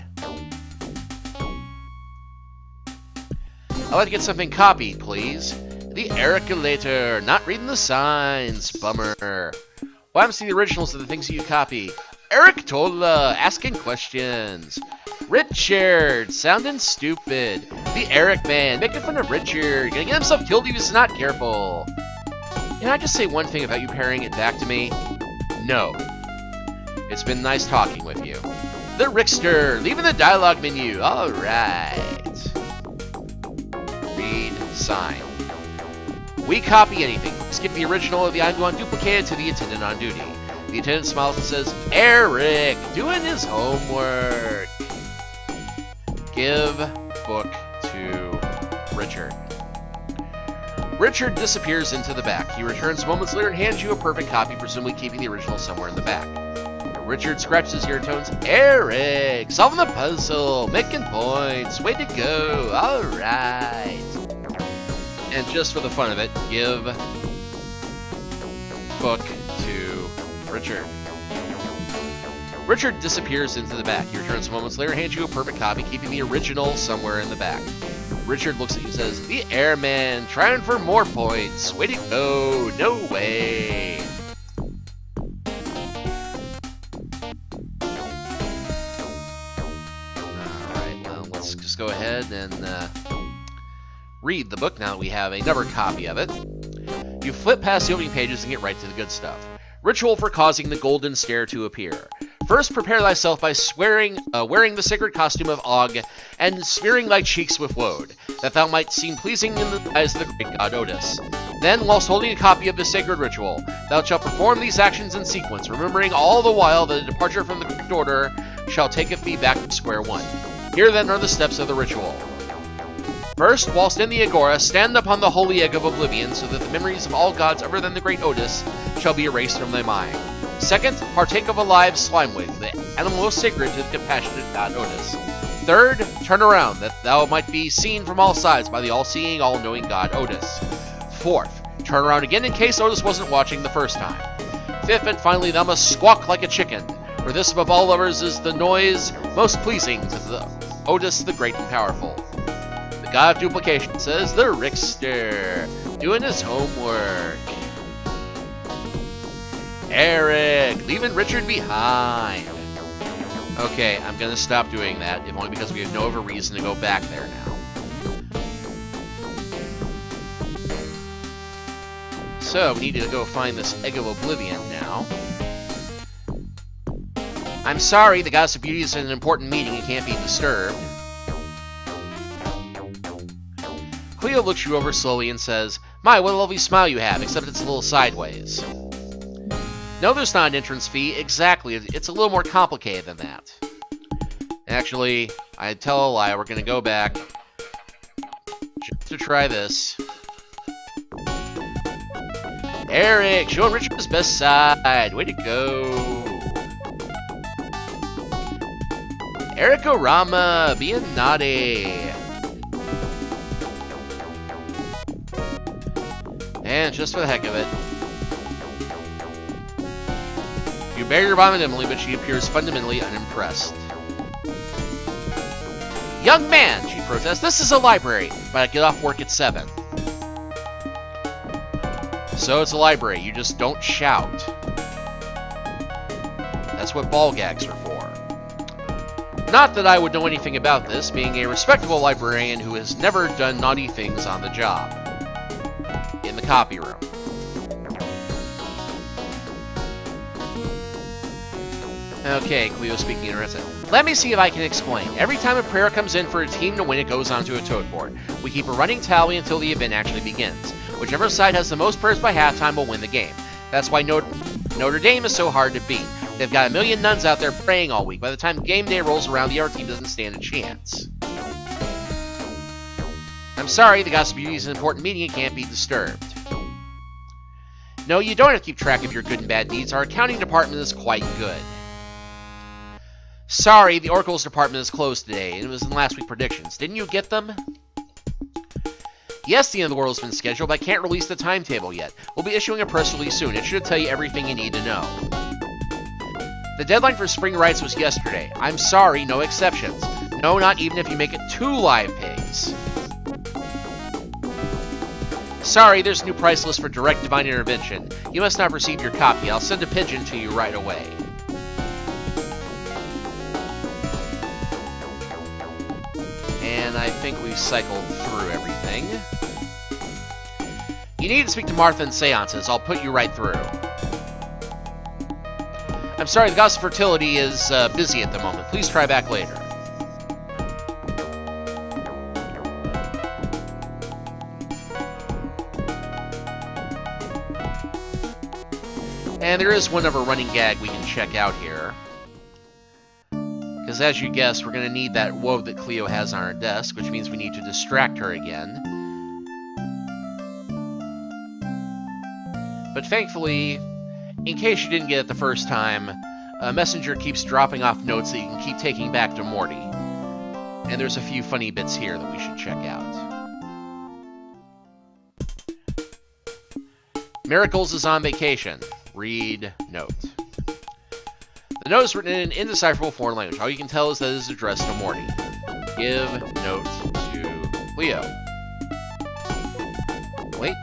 I'd like to get something copied, please. The Ericulator, not reading the signs, bummer. What happens to the originals of the things you copy? Eric Tola, asking questions. Richard, sounding stupid. The Eric man, making fun of Richard. Gonna get himself killed if he's not careful. Can I just say one thing about you parrying it back to me? No. It's been nice talking with you. The Rickster, leaving the dialogue menu. Alright. Read, sign. We copy anything. Skip the original of the item unduplicated to the attendant on duty. The attendant smiles and says, "Eric, doing his homework." Give book to Richard. Richard disappears into the back. He returns moments later and hands you a perfect copy, presumably keeping the original somewhere in the back. Richard scratches his ear and tones, "Eric, solving the puzzle, making points, way to go, alright." And just for the fun of it, give book to Richard. Richard disappears into the back. He returns moments later and hands you a perfect copy, keeping the original somewhere in the back. Richard looks at you and says, "The Airman, trying for more points. Way to go, no way." Alright, well, let's just go ahead and read the book now that we have another copy of it. You flip past the opening pages and get right to the good stuff. Ritual for causing the golden stare to appear. First, prepare thyself by wearing the sacred costume of Og, and smearing thy cheeks with woad, that thou might seem pleasing in the eyes of the great god Otis. Then, whilst holding a copy of the sacred ritual, thou shalt perform these actions in sequence, remembering all the while that a departure from the correct order shall taketh thee back to square one. Here then are the steps of the ritual. First, whilst in the Agora, stand upon the holy egg of oblivion, so that the memories of all gods other than the great Otis shall be erased from thy mind. Second, partake of a live slime wig, the animal most sacred to the compassionate god Otis. Third, turn around, that thou might be seen from all sides by the all-seeing, all-knowing god Otis. Fourth, turn around again in case Otis wasn't watching the first time. Fifth, and finally, thou must squawk like a chicken, for this above all others is the noise most pleasing to the Otis the great and powerful. The god of duplication says, the Rickster, doing his homework. Eric, leaving Richard behind. Okay, I'm gonna stop doing that, if only because we have no other reason to go back there now. So, we need to go find this Egg of Oblivion now. I'm sorry, the Goddess of Beauty is in an important meeting and can't be disturbed. Cleo looks you over slowly and says, my, what a lovely smile you have, except it's a little sideways. No, there's not an entrance fee. Exactly. It's a little more complicated than that. Actually, I tell a lie. We're going to go back just to try this. Eric, showing Richard his best side. Way to go. Eric Orama, being naughty. And just for the heck of it. You bear your bomb at Emily, but she appears fundamentally unimpressed. Young man, she protests, this is a library, but I get off work at 7. So it's a library, you just don't shout. That's what ball gags are for. Not that I would know anything about this, being a respectable librarian who has never done naughty things on the job. In the copy room. Okay, Cleo speaking in Reddit. Let me see if I can explain. Every time a prayer comes in for a team to win, it goes onto a toad board. We keep a running tally until the event actually begins. Whichever side has the most prayers by halftime will win the game. That's why Notre Dame is so hard to beat. They've got a million nuns out there praying all week. By the time game day rolls around, the other team doesn't stand a chance. I'm sorry, the Goddess of Beauty is an important meeting and can't be disturbed. No, you don't have to keep track of your good and bad deeds. Our accounting department is quite good. Sorry, the Oracle's department is closed today, and it was in last week's predictions. Didn't you get them? Yes, the end of the world has been scheduled, but I can't release the timetable yet. We'll be issuing a press release soon. It should tell you everything you need to know. The deadline for spring rights was yesterday. I'm sorry, no exceptions. No, not even if you make it 2 live pigs. Sorry, there's a new price list for direct divine intervention. You must not receive your copy. I'll send a pigeon to you right away. And I think we've cycled through everything. You need to speak to Martha in seances. I'll put you right through. I'm sorry, the Goddess of Fertility is busy at the moment. Please try back later. And there is one other running gag we can check out here. Because as you guessed, we're going to need that woad that Cleo has on her desk, which means we need to distract her again. But thankfully, in case you didn't get it the first time, a messenger keeps dropping off notes that you can keep taking back to Morty. And there's a few funny bits here that we should check out. Miracles is on vacation. Read note. The note is written in an indecipherable foreign language. All you can tell is that it is addressed to Morty. Give note to Cleo. Wait.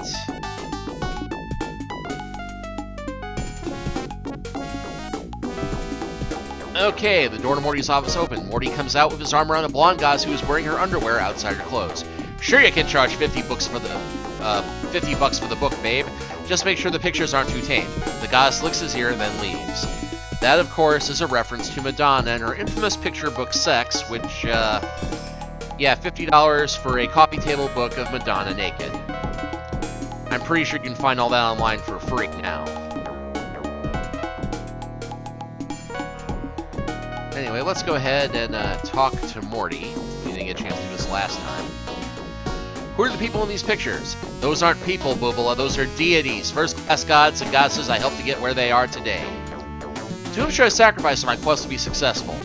Okay, the door to Morty's office opened. Morty comes out with his arm around a blonde goddess who is wearing her underwear outside her clothes. Sure, you can charge $50 for the book, babe. Just make sure the pictures aren't too tame. The goddess licks his ear and then leaves. That, of course, is a reference to Madonna and her infamous picture book Sex, which, yeah, $50 for a coffee table book of Madonna naked. I'm pretty sure you can find all that online for free now. Anyway, let's go ahead and talk to Morty. We didn't get a chance to do this last time. Who are the people in these pictures? Those aren't people, Boobala. Those are deities, first-class gods and goddesses I helped to get where they are today. To whom should I sacrifice in my quest to be successful?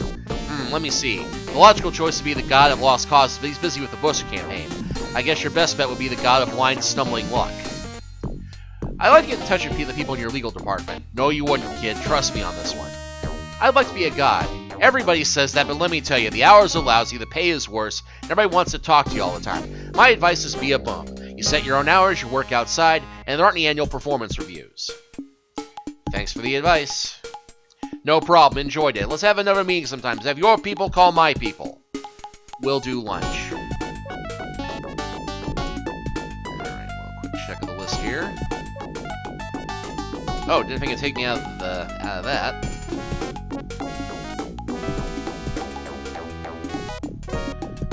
Let me see. The logical choice would be the god of lost causes, but he's busy with the Bush campaign. I guess your best bet would be the god of blind, stumbling luck. I'd like to get in touch with the people in your legal department. No, you wouldn't, kid. Trust me on this one. I'd like to be a god. Everybody says that, but let me tell you, the hours are lousy, the pay is worse, and everybody wants to talk to you all the time. My advice is be a bum. You set your own hours, you work outside, and there aren't any annual performance reviews. Thanks for the advice. No problem, enjoyed it. Let's have another meeting sometimes. Have your people call my people. We'll do lunch. Alright, well, quick check of the list here. Oh, didn't think it'd take me out of that.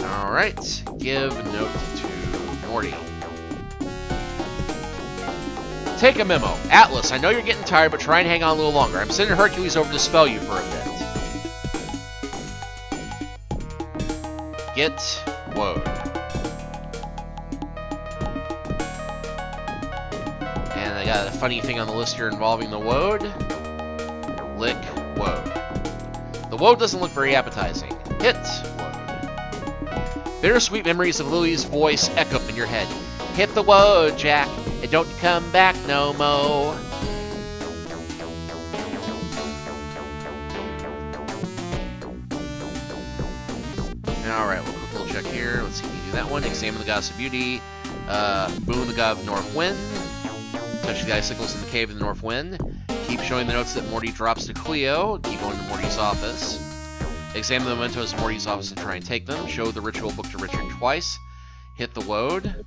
Alright, give note to Morty. Take a memo. Atlas, I know you're getting tired, but try and hang on a little longer. I'm sending Hercules over to spell you for a bit. Get woad. And I got a funny thing on the list here involving the woad. Lick woad. The woad doesn't look very appetizing. Hit woad. Bittersweet memories of Lily's voice echo in your head. Hit the woad, Jack. And don't come back no mo. Alright, we'll quick little check here. Let's see if we can do that one. Examine the goddess of beauty. Boon the god of the north wind. Touch the icicles in the cave of the north wind. Keep showing the notes that Morty drops to Cleo. Keep going to Morty's office. Examine the mementos in Morty's office and try and take them. Show the ritual book to Richard twice. Hit the woad.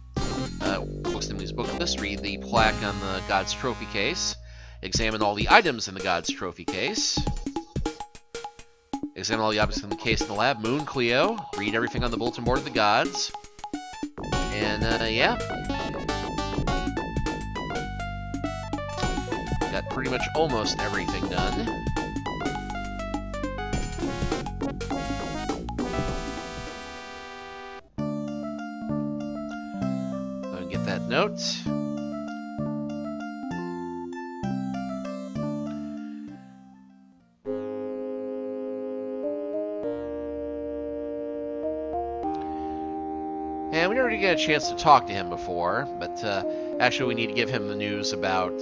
Books Emily's book list. Read the plaque on the god's trophy case. Examine all the items in the god's trophy case. Examine all the objects in the case in the lab. Moon Cleo. Read everything on the bulletin board of the gods. And, yeah. Got pretty much almost everything done. That note. And we already got a chance to talk to him before, but actually we need to give him the news about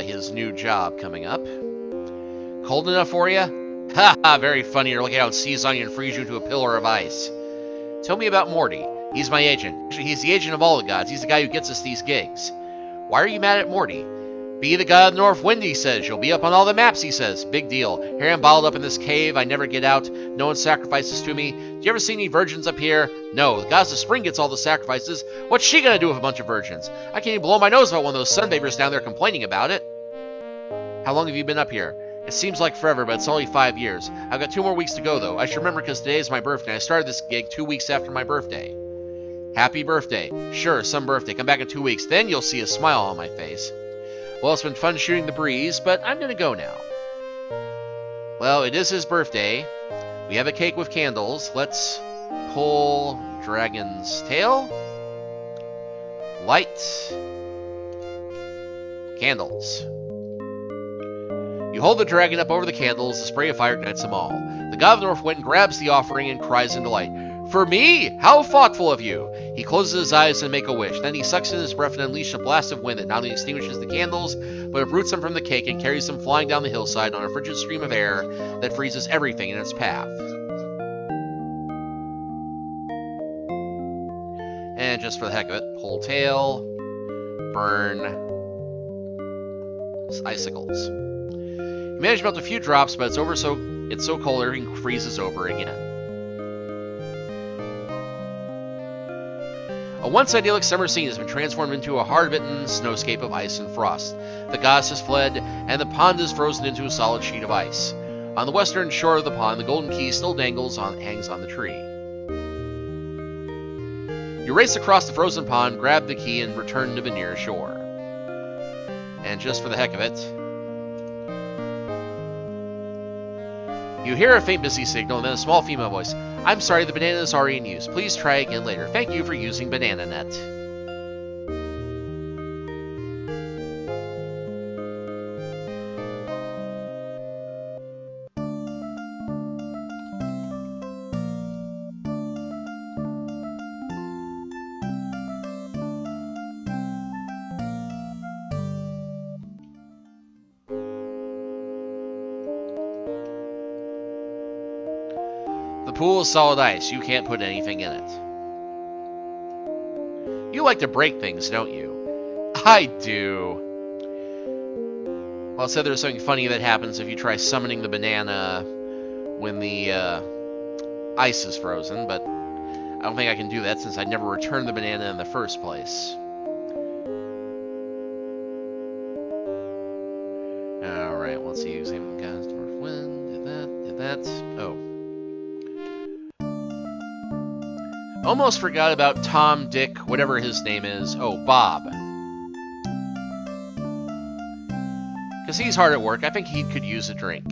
his new job coming up. Cold enough for you? Ha ha, very funny. You're looking out, seize on you and freeze you into a pillar of ice. Tell me about Morty. He's my agent. Actually, he's the agent of all the gods. He's the guy who gets us these gigs. Why are you mad at Morty? Be the god of the north wind, he says. You'll be up on all the maps, he says. Big deal. Here I'm bottled up in this cave. I never get out. No one sacrifices to me. Do you ever see any virgins up here? No. The goddess of spring gets all the sacrifices. What's she gonna do with a bunch of virgins? I can't even blow my nose about one of those sunbathers down there complaining about it. How long have you been up here? It seems like forever, but it's only 5 years. I've got 2 more weeks to go, though. I should remember because today is my birthday. I started this gig 2 weeks after my birthday. Happy birthday. Sure, some birthday. Come back in 2 weeks. Then you'll see a smile on my face. Well, it's been fun shooting the breeze, but I'm gonna go now. Well, it is his birthday. We have a cake with candles. Let's pull dragon's tail. Light. Candles. You hold the dragon up over the candles. The spray of fire ignites them all. The god of the north wind grabs the offering and cries in delight. For me? How thoughtful of you! He closes his eyes and makes a wish. Then he sucks in his breath and unleashes a blast of wind that not only extinguishes the candles, but uproots them from the cake and carries them flying down the hillside on a frigid stream of air that freezes everything in its path. And just for the heck of it, pull tail, burn icicles. You manage to melt a few drops, but it's so cold everything freezes over again. A once idyllic summer scene has been transformed into a hard-bitten snowscape of ice and frost. The goddess has fled, and the pond is frozen into a solid sheet of ice. On the western shore of the pond, the golden key still hangs on the tree. You race across the frozen pond, grab the key, and return to the nearest shore. And just for the heck of it, you hear a faint busy signal and then a small female voice. I'm sorry, the banana is already in use. Please try again later. Thank you for using Banana Net. The pool is solid ice. You can't put anything in it. You like to break things, don't you? I do. Well, it said there's something funny that happens if you try summoning the banana when the ice is frozen, but I don't think I can do that since I never returned the banana in the first place. Alright, let's see. Examine the guys. North wind. Did that. Oh. Almost forgot about Tom, Dick, whatever his name is. Oh, Bob. Because he's hard at work. I think he could use a drink.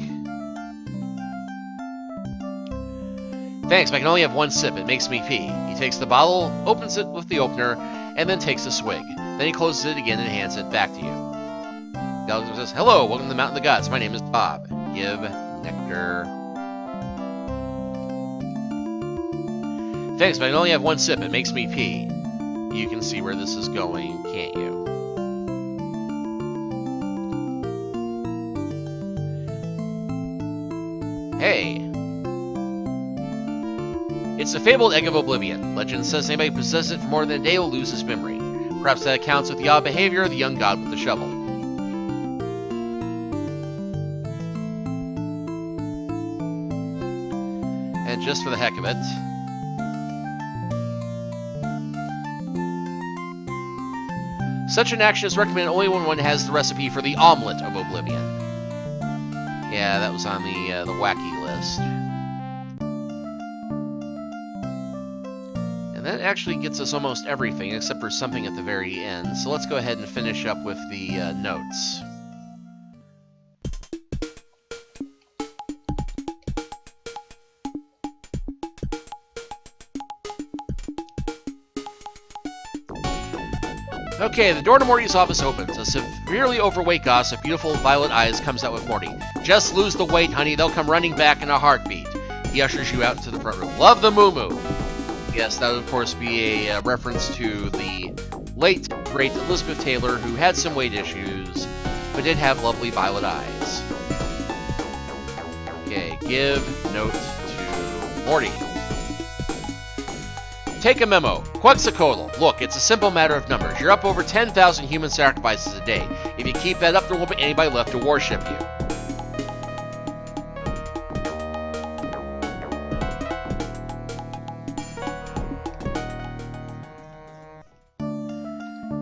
Thanks, but I can only have one sip. It makes me pee. He takes the bottle, opens it with the opener, and then takes a swig. Then he closes it again and hands it back to you. Gallagher says, hello, welcome to the Mountain of the Gods. My name is Bob. Give nectar. Thanks, but I can only have one sip. It makes me pee. You can see where this is going, can't you? Hey. It's the fabled Egg of Oblivion. Legend says anybody who possesses it for more than a day will lose his memory. Perhaps that accounts with the odd behavior of the young god with the shovel. And just for the heck of it, such an action is recommended only when one has the recipe for the omelet of Oblivion. Yeah, that was on the wacky list. And that actually gets us almost everything, except for something at the very end. So let's go ahead and finish up with the notes. Okay, the door to Morty's office opens. A severely overweight goss with beautiful violet eyes comes out with Morty. Just lose the weight, honey. They'll come running back in a heartbeat. He ushers you out into the front room. Love the moo-moo. Yes, that would, of course, be a reference to the late, great Elizabeth Taylor, who had some weight issues, but did have lovely violet eyes. Okay, give note to Morty. Take a memo. Quetzalcoatl. Look, it's a simple matter of numbers. You're up over 10,000 human sacrifices a day. If you keep that up, there won't be anybody left to worship you.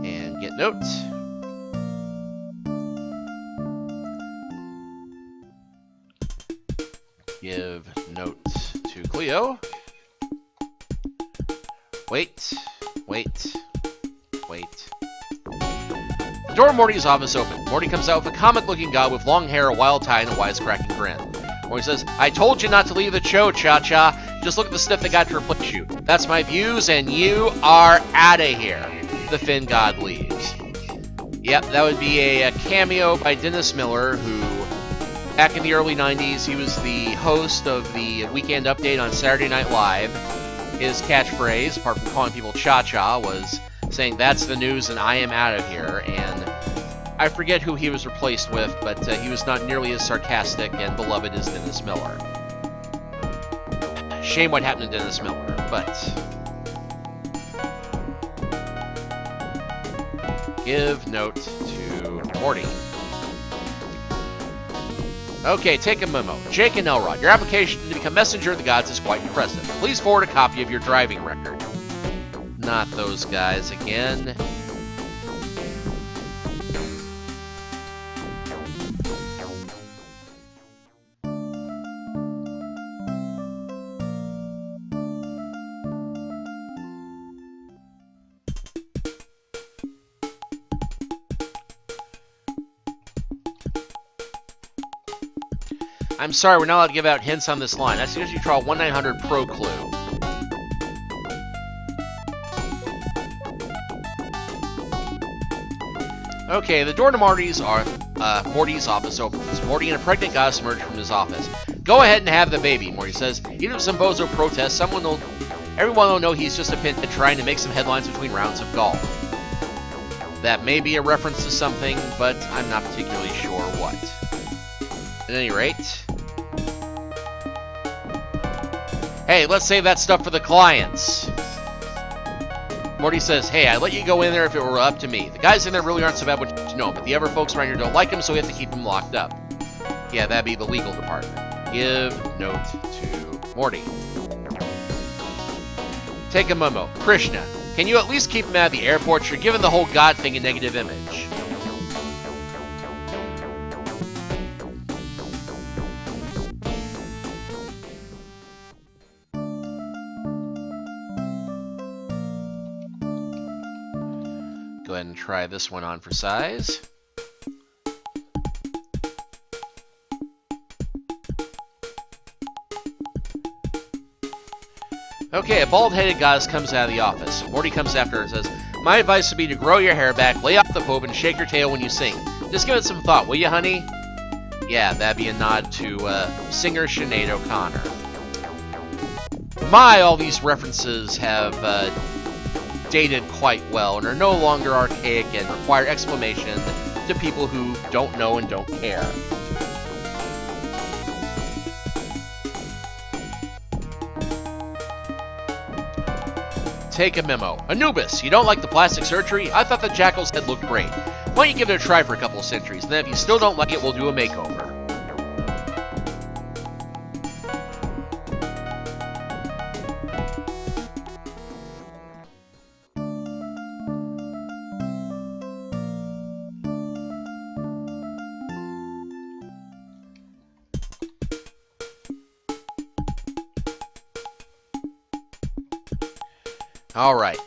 And get note. Give note to Cleo. Wait. The door of Morty's office opens. Morty comes out with a comic-looking god with long hair, a wild tie, and a wisecracking grin. Morty says, I told you not to leave the show, Cha-Cha. Just look at the stuff they got to replace you. That's my views, and you are out of here. The Finn god leaves. Yep, that would be a cameo by Dennis Miller, who, back in the early 90s, he was the host of the Weekend Update on Saturday Night Live. His catchphrase, apart from calling people Cha-Cha, was saying, that's the news and I am out of here. And I forget who he was replaced with, but he was not nearly as sarcastic and beloved as Dennis Miller. Shame what happened to Dennis Miller, but give note to Morty. Okay, take a memo. Jake and Elrod, your application to become Messenger of the Gods is quite impressive. Please forward a copy of your driving record. not those guys again. I'm sorry, we're not allowed to give out hints on this line. That's because you draw 1-900 pro clue. Okay, the door to Morty's office opens. Morty and a pregnant goddess emerge from his office. Go ahead and have the baby, Morty says. Even if some bozo protests, everyone will know he's just a pin trying to make some headlines between rounds of golf. That may be a reference to something, but I'm not particularly sure what. At any rate, hey, let's save that stuff for the clients. Morty says, hey, I'd let you go in there if it were up to me. The guys in there really aren't so bad, what you know, but the other folks around here don't like him, so we have to keep him locked up. Yeah, that'd be the legal department. Give note to Morty. Take a memo. Krishna, can you at least keep him out of the airport? You're giving the whole God thing a negative image. Go ahead and try this one on for size. Okay, a bald-headed goddess comes out of the office. Morty comes after her and says, my advice would be to grow your hair back, lay off the poop, and shake your tail when you sing. Just give it some thought, will you, honey? Yeah, that'd be a nod to singer Sinead O'Connor. All these references have dated quite well and are no longer archaic and require explanation to people who don't know and don't care. Take a memo. Anubis, you don't like the plastic surgery? I thought the jackal's head looked great. Why don't you give it a try for a couple of centuries, and then if you still don't like it, we'll do a makeover. Alright.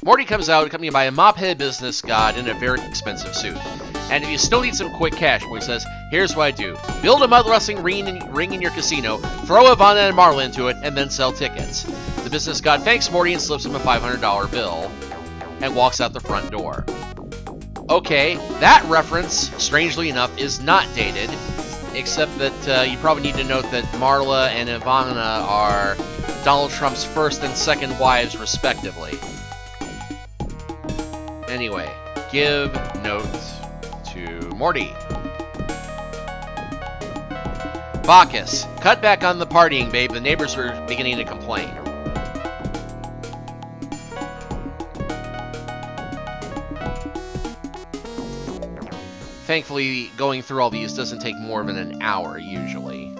Morty comes out accompanied by a mop-headed business god in a very expensive suit. And if you still need some quick cash, Morty says, here's what I do. Build a mud wrestling ring in your casino, throw Ivana and Marla into it, and then sell tickets. The business god thanks Morty and slips him a $500 bill and walks out the front door. Okay, that reference, strangely enough, is not dated, except that you probably need to note that Marla and Ivana are Donald Trump's first and second wives, respectively. Anyway, give note to Morty. Bacchus, cut back on the partying, babe. The neighbors are beginning to complain. Thankfully, going through all these doesn't take more than an hour, usually.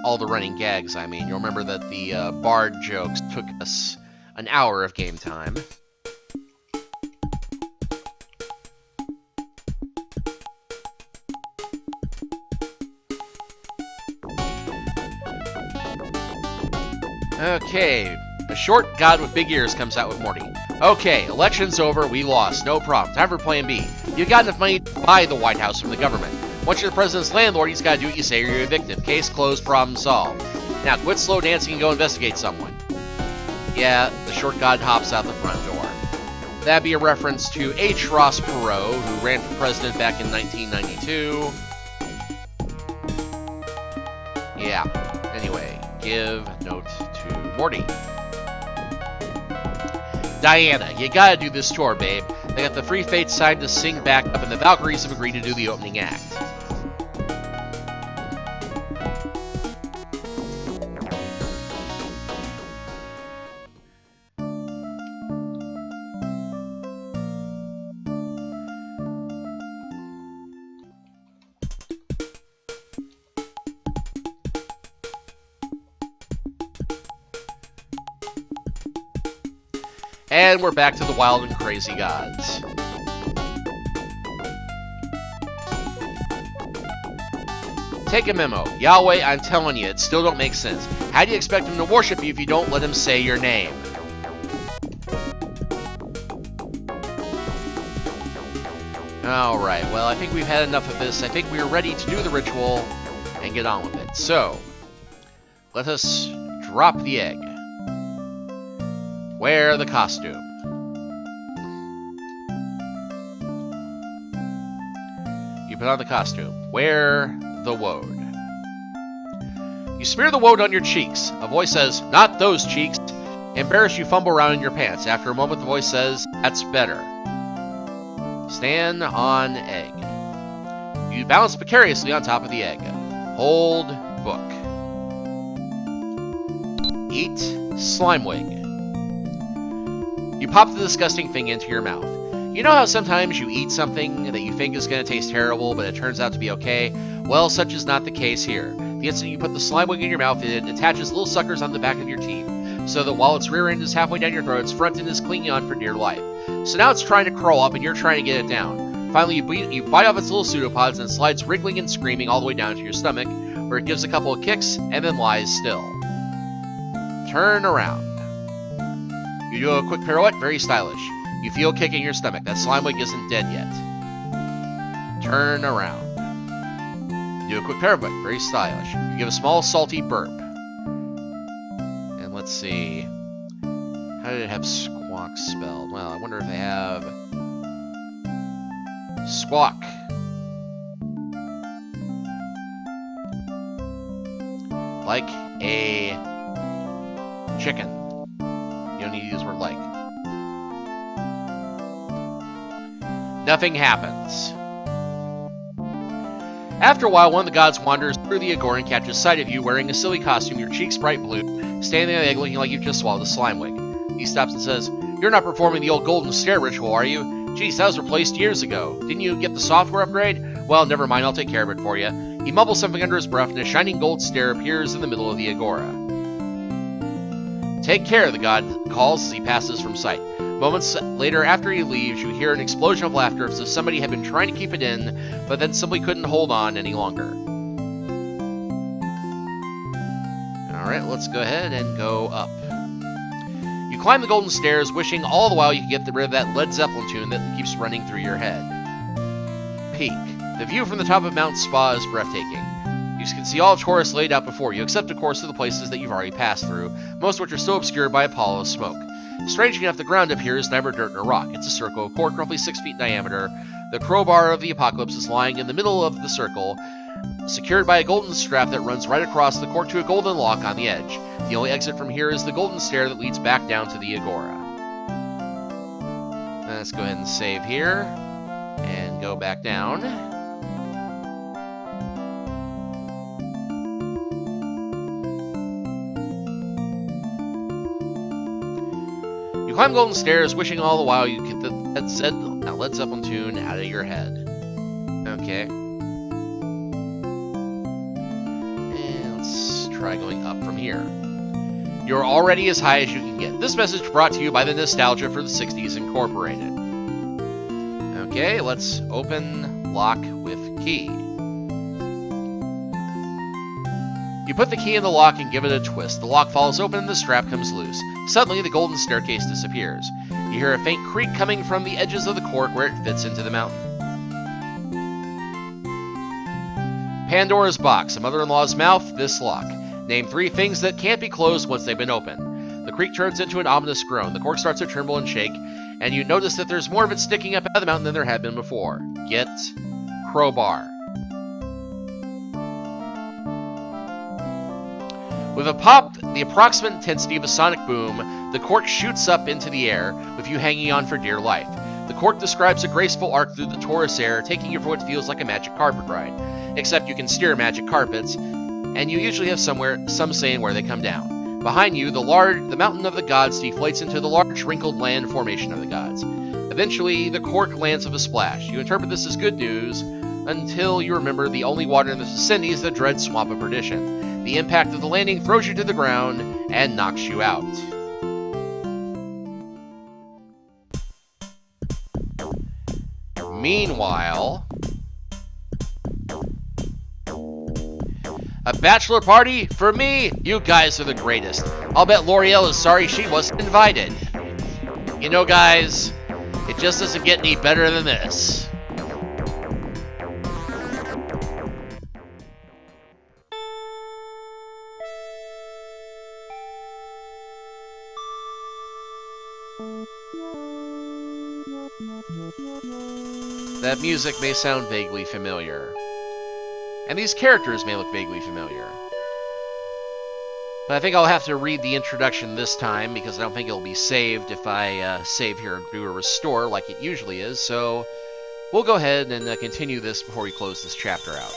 All the running gags, I mean. You'll remember that the bard jokes took us an hour of game time. Okay, a short god with big ears comes out with Morty. Okay, election's over, we lost, no problem. Time for plan B. You've got enough money to buy the White House from the government. Once you're the president's landlord, he's got to do what you say or you're evicted. Case closed, problem solved. Now quit slow dancing and go investigate someone. Yeah, the short god hops out the front door. That'd be a reference to H. Ross Perot, who ran for president back in 1992. Yeah, anyway, give note to Morty. Diana, you gotta do this tour, babe. They got the Free Fates signed to sing back up, and the Valkyries have agreed to do the opening act. And we're back to the wild and crazy gods. Take a memo. Yahweh, I'm telling you, it still don't make sense. How do you expect him to worship you if you don't let him say your name? Alright, well, I think we've had enough of this. I think we're ready to do the ritual and get on with it. So, let us drop the egg. Wear the costume. You put on the costume. Wear the woad. You smear the woad on your cheeks. A voice says, "Not those cheeks." Embarrassed, you fumble around in your pants. After a moment, the voice says, "That's better." Stand on egg. You balance precariously on top of the egg. Hold book. Eat slime wig. You pop the disgusting thing into your mouth. You know how sometimes you eat something that you think is going to taste terrible, but it turns out to be okay? Well, such is not the case here. The instant you put the slime wig in your mouth, it attaches little suckers on the back of your teeth, so that while its rear end is halfway down your throat, its front end is clinging on for dear life. So now it's trying to crawl up, and you're trying to get it down. Finally, you bite off its little pseudopods, and it slides wriggling and screaming all the way down to your stomach, where it gives a couple of kicks, and then lies still. Turn around. You do a quick pirouette, very stylish. You feel a kick in your stomach. That slime wig isn't dead yet. Turn around. You do a quick pirouette, very stylish. You give a small salty burp. And let's see. How did it have squawk spelled? Well, I wonder if they have squawk. Like a chicken. You don't need to use the word like. Nothing happens. After a while, one of the gods wanders through the agora and catches sight of you wearing a silly costume, your cheeks bright blue, standing on the egg looking like you've just swallowed a slime wig. He stops and says, "You're not performing the old golden stare ritual, are you? Geez, that was replaced years ago. Didn't you get the software upgrade? Well, never mind, I'll take care of it for you." He mumbles something under his breath, and a shining gold stare appears in the middle of the agora. "Take care," the god calls as he passes from sight. Moments later, after he leaves, you hear an explosion of laughter as if somebody had been trying to keep it in, but then simply couldn't hold on any longer. Alright, let's go ahead and go up. You climb the golden stairs, wishing all the while you could get rid of that Led Zeppelin tune that keeps running through your head. Peak. The view from the top of Mount Spa is breathtaking. You can see all of Taurus laid out before you, except, of course, for the places that you've already passed through, most of which are still obscured by a pall of smoke. Strangely enough, the ground up here is never dirt nor rock. It's a circle of cork, roughly 6 feet in diameter. The crowbar of the apocalypse is lying in the middle of the circle, secured by a golden strap that runs right across the cork to a golden lock on the edge. The only exit from here is the golden stair that leads back down to the agora. Let's go ahead and save here, and go back down. You climb golden stairs, wishing all the while you get the Led Zeppelin tune out of your head. Okay. And let's try going up from here. You're already as high as you can get. This message brought to you by the Nostalgia for the 60s Incorporated. Okay, let's open lock with key. You put the key in the lock and give it a twist. The lock falls open and the strap comes loose. Suddenly, the golden staircase disappears. You hear a faint creak coming from the edges of the cork where it fits into the mountain. Pandora's box, a mother-in-law's mouth, this lock. Name 3 things that can't be closed once they've been opened. The creak turns into an ominous groan. The cork starts to tremble and shake, and you notice that there's more of it sticking up out of the mountain than there had been before. Get crowbar. With a pop, the approximate intensity of a sonic boom, the cork shoots up into the air, with you hanging on for dear life. The cork describes a graceful arc through the Taurus air, taking you for what feels like a magic carpet ride. Except you can steer magic carpets, and you usually have some say in where they come down. Behind you, the mountain of the gods deflates into the large wrinkled land formation of the gods. Eventually, the cork lands with a splash. You interpret this as good news, until you remember the only water in the vicinity is the dread swamp of perdition. The impact of the landing throws you to the ground and knocks you out. Meanwhile, a bachelor party? For me? You guys are the greatest. I'll bet L'Oreal is sorry she wasn't invited. You know, guys, it just doesn't get any better than this. That music may sound vaguely familiar. And these characters may look vaguely familiar. But I think I'll have to read the introduction this time, because I don't think it'll be saved if I save here and do a restore like it usually is, so we'll go ahead and continue this before we close this chapter out.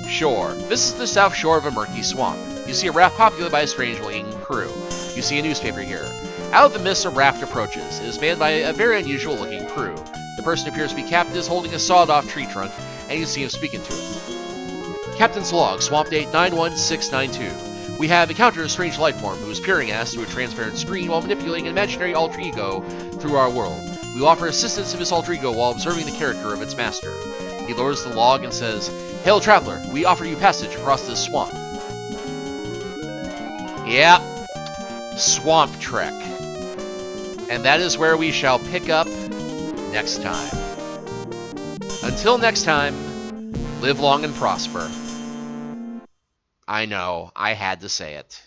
Shore. This is the south shore of a murky swamp. You see a raft populated by a strange-looking crew. You see a newspaper here. Out of the mist, a raft approaches. It is manned by a very unusual-looking crew. The person who appears to be captain is holding a sawed-off tree trunk, and you see him speaking to him. Captain's log, swamp date 91692. We have encountered a strange life form who is peering at us through a transparent screen while manipulating an imaginary alter ego through our world. We offer assistance to this alter ego while observing the character of its master. He lowers the log and says, "Hail, traveler, we offer you passage across this swamp." Yep, Swamp Trek. And that is where we shall pick up next time. Until next time, live long and prosper. I know, I had to say it.